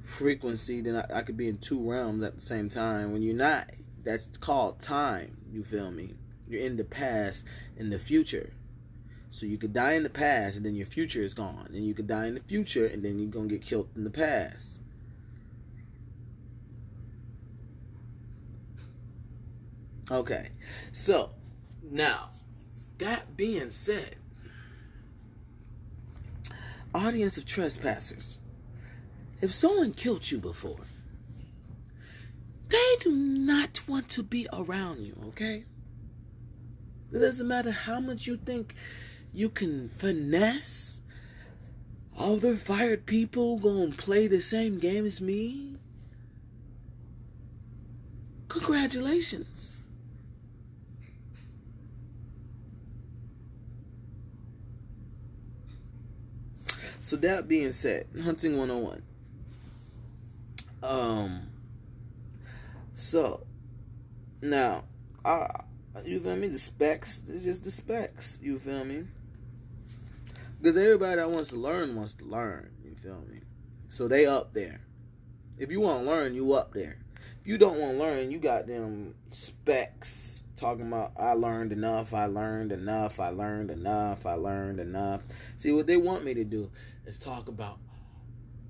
frequency. Then I could be in two realms at the same time. When you're not, that's called time. You feel me? You're in the past and the future. So you could die in the past and then your future is gone. And you could die in the future and then you're gonna get killed in the past. Okay, so now. That being said, audience of trespassers, if someone killed you before, they do not want to be around you, okay? It doesn't matter how much you think you can finesse. Other fired people gonna play the same game as me. Congratulations. So that being said, hunting 101. So now, you feel me? The specs, it's just the specs. You feel me? Because everybody that wants to learn. You feel me? So they up there. If you want to learn, you up there. If you don't want to learn, you got them specs talking about I learned enough. See, what they want me to do is talk about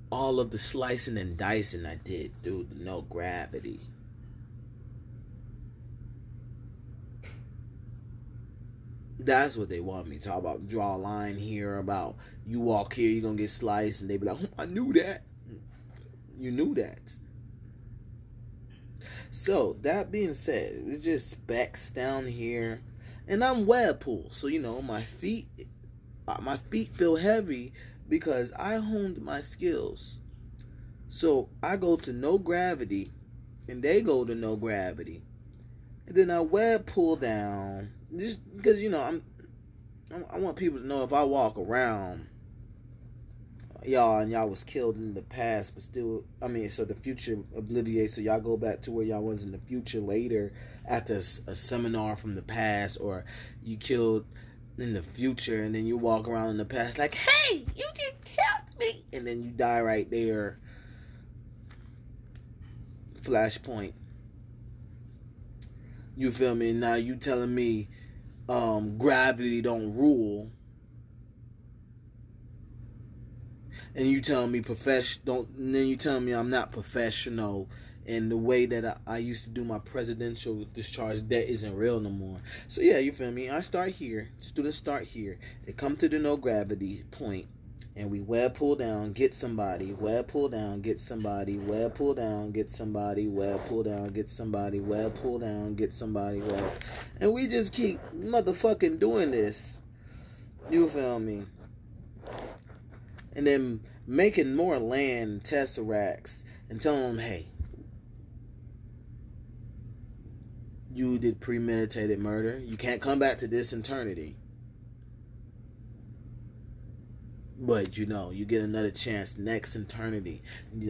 all of the slicing and dicing I did through the no gravity. That's what they want me to talk about. Draw a line here about you walk here, you're gonna get sliced, and they be like, I knew that. You knew that. So that being said, it's just specs down here, and I'm Webpoolz, so my feet feel heavy because I honed my skills. So I go to no gravity, and they go to no gravity, and then I web pull down just because I want people to know if I walk around y'all and y'all was killed in the past, but still, so the future obliviates, so y'all go back to where y'all was in the future later after a seminar from the past, or you killed in the future and then you walk around in the past like, hey, you just killed me, and then you die right there. Flashpoint. You feel me? Now you telling me gravity don't rule, and you telling me and then you telling me I'm not professional, and the way that I used to do my presidential discharge, that isn't real no more. So yeah, you feel me? I start here. Students start here. They come to the no gravity point, and we web pull down, get somebody, web pull down, get somebody, web pull down, get somebody, web pull down, get somebody, web pull down, get somebody, web. And we just keep motherfucking doing this. You feel me? And then making more land tesseracts and telling them, hey, you did premeditated murder. You can't come back to this eternity. But you get another chance next eternity.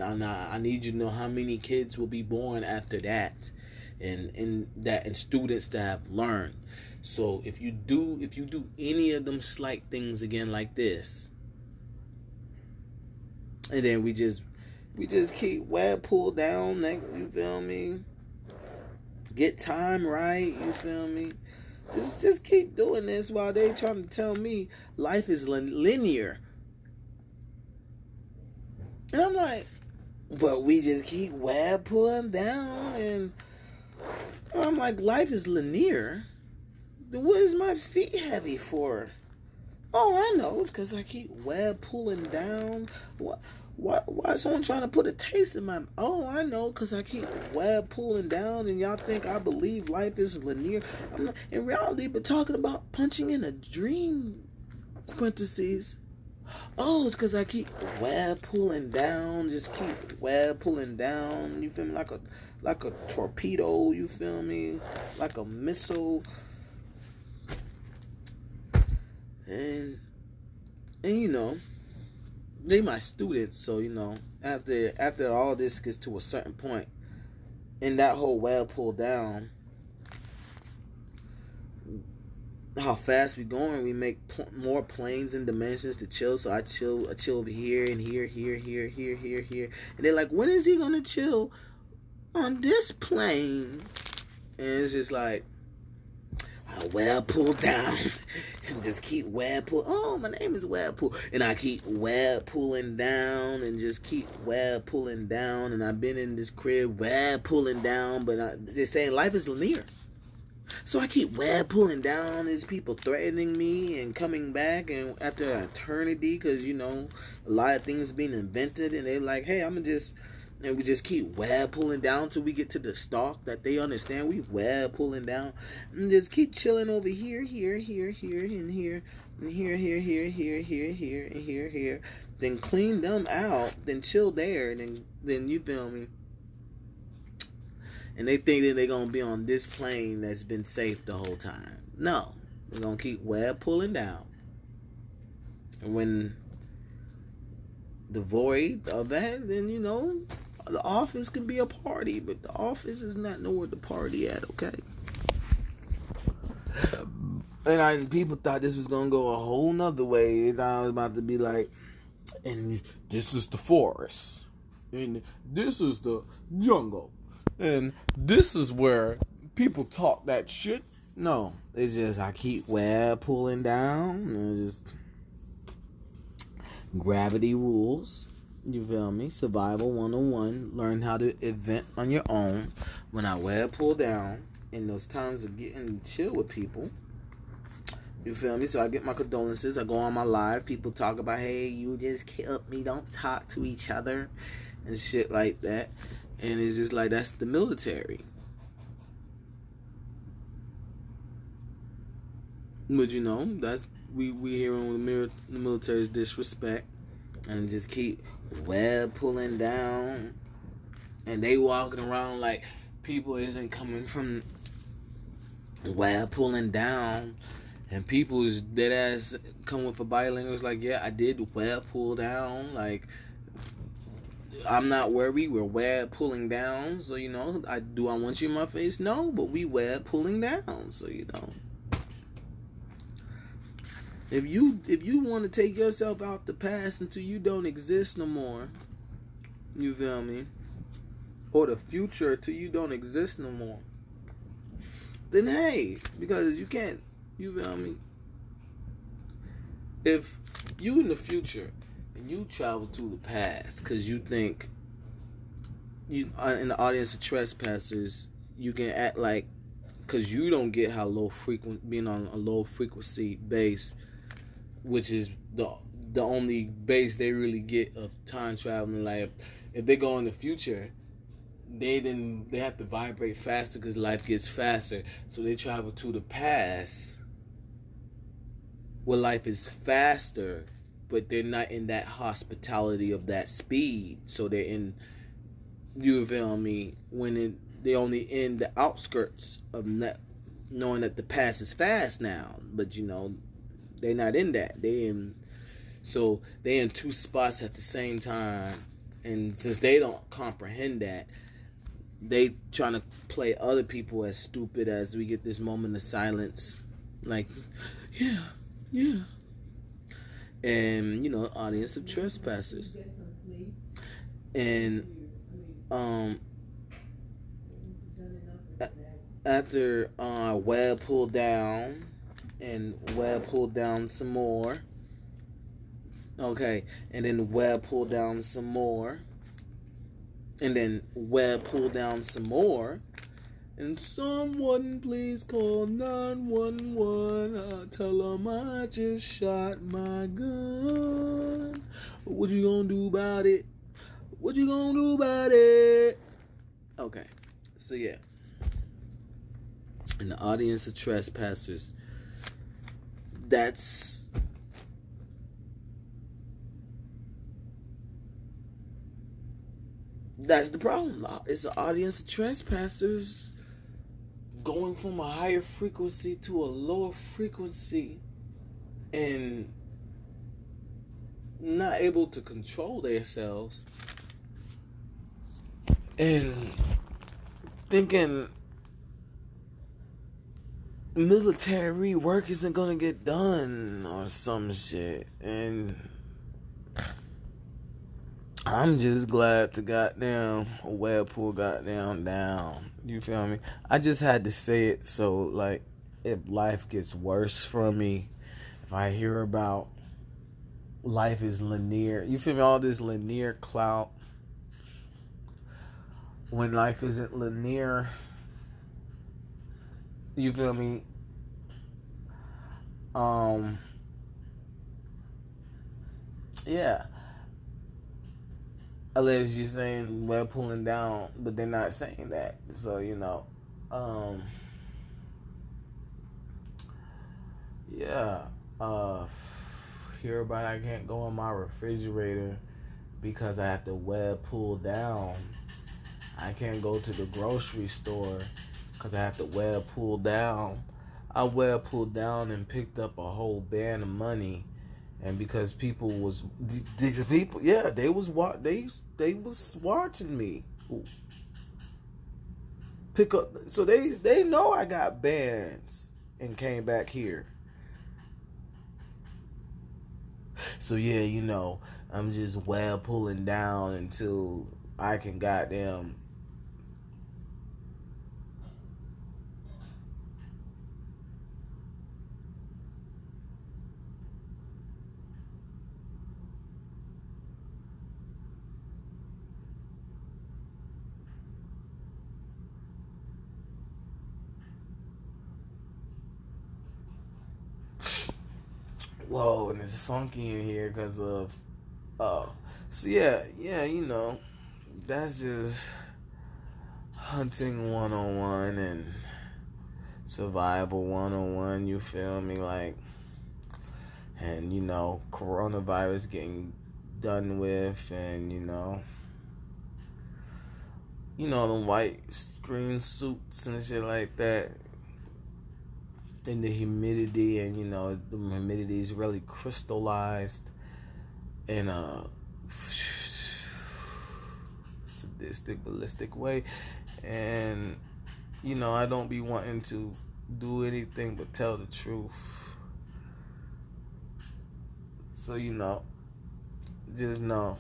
I need you to know how many kids will be born after that, and students that have learned. So if you do any of them slight things again like this, and then we just keep web pull down. You feel me? Get time right. You feel me? Just keep doing this while they trying to tell me life is linear. And I'm like, but we just keep web pulling down, and I'm like, life is linear. Then what is my feet heavy for? Oh, I know. It's because I keep web pulling down. Why is someone trying to put a taste in my... Oh, I know. Because I keep web pulling down, and y'all think I believe life is linear. I'm not, in reality, but talking about punching in a dream, parentheses. Oh, it's because I keep web pulling down. Just keep web pulling down. You feel me? Like a torpedo. You feel me? Like a missile. And they my students, so after all this gets to a certain point, and that whole web pull down, how fast we going, we make more planes and dimensions to chill. So I chill over here and here, and they're like, when is he gonna chill on this plane? And it's just like, I web pull down and just keep web pull. Oh, my name is Webpool, and I keep web pulling down and just keep web pulling down. And I've been in this crib web pulling down, but they're saying life is linear. So I keep web pulling down. There's people threatening me and coming back, and after eternity, because a lot of things being invented, and they're like, hey, and we just keep web pulling down till we get to the stalk that they understand. We web pulling down and just keep chilling over here, and here, and here, and here. Then clean them out, then chill there, and then you feel me? And they think that they're going to be on this plane that's been safe the whole time. No. We're going to keep web pulling down. And when the void of that, then, the office can be a party, but the office is not nowhere to party at, okay? And people thought this was going to go a whole nother way. They thought I was about to be like, and this is the forest. And this is the jungle. And this is where people talk that shit. No, it's just I keep web pulling down. And it's just gravity rules. You feel me? Survival 101. Learn how to invent on your own. When I web pull down, in those times of getting chill with people, You feel me? So I get my condolences. I go on my live. People talk about, hey, you just killed me. Don't talk to each other and shit like that. And it's just like, that's the military. But you know, that's we hearing the military's disrespect and just keep web pulling down, and they walking around like people isn't coming from web pulling down, and people is dead ass coming for body language like, yeah, I did web pull down, like I'm not worried, we're web pulling down, so you know, I want you in my face? No, but we web pulling down, so you know. If you want to take yourself out the past until you don't exist no more, you feel me? Or the future till you don't exist no more, then hey, because you can't, you feel me? If you in the future and you travel to the past because you think you in the audience of trespassers, you can act like, because you don't get how being on a low frequency base, which is the only base they really get of time traveling. Like if they go in the future, they have to vibrate faster because life gets faster. So they travel to the past where life is faster, but they're not in that hospitality of that speed. So they're in, you feel me, they only in the outskirts of knowing that the past is fast now. But you know, they're not in that. So they in two spots at the same time, and since they don't comprehend that, they trying to play other people as stupid as we get this moment of silence, like, yeah, and you know, audience of trespassers, and after web pulled down and web pulled down some more. Okay, and then web pulled down some more. And then web pulled down some more. And someone please call 911. Tell them I just shot my gun. What you gonna do about it? What you gonna do about it? Okay, so yeah. In the audience of trespassers, that's the problem. It's the audience of trespassers going from a higher frequency to a lower frequency and not able to control themselves and thinking military work isn't gonna get done or some shit. And I'm just glad the goddamn Webpool goddamn down. You feel me? I just had to say it, so like if life gets worse for me, if I hear about life is linear, you feel me, all this linear clout, when life isn't linear, you feel me? Yeah. Unless you're saying we're pulling down, but they're not saying that. So, you know, yeah. Hear about I can't go in my refrigerator because I have to web pull down. I can't go to the grocery store because I have to web pull down. I web pulled down and picked up a whole band of money, and because people was they was watching me pick up. So they know I got bands and came back here. So yeah, you know, I'm just web pulling down until I can goddamn whoa, and it's funky in here because of, oh. So yeah, you know, that's just hunting 101 and survival 101, you feel me? Like, and you know, coronavirus getting done with, and you know, the white screen suits and shit like that, and the humidity, and you know, the humidity is really crystallized in a sadistic, ballistic way, and you know, I don't be wanting to do anything but tell the truth. So you know, just know,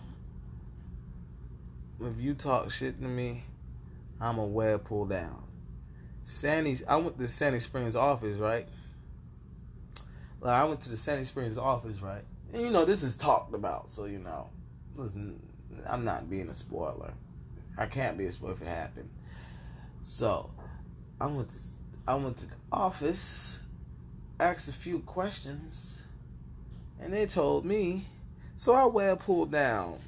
if you talk shit to me, I'm a Webpoolz down. I went to Sandy Springs office, right? Like, I went to the Sandy Springs office, right? And you know, this is talked about, so you know, listen, I'm not being a spoiler. I can't be a spoiler if it happened. So, I went to the office, asked a few questions, and they told me. So I Webpoolz down.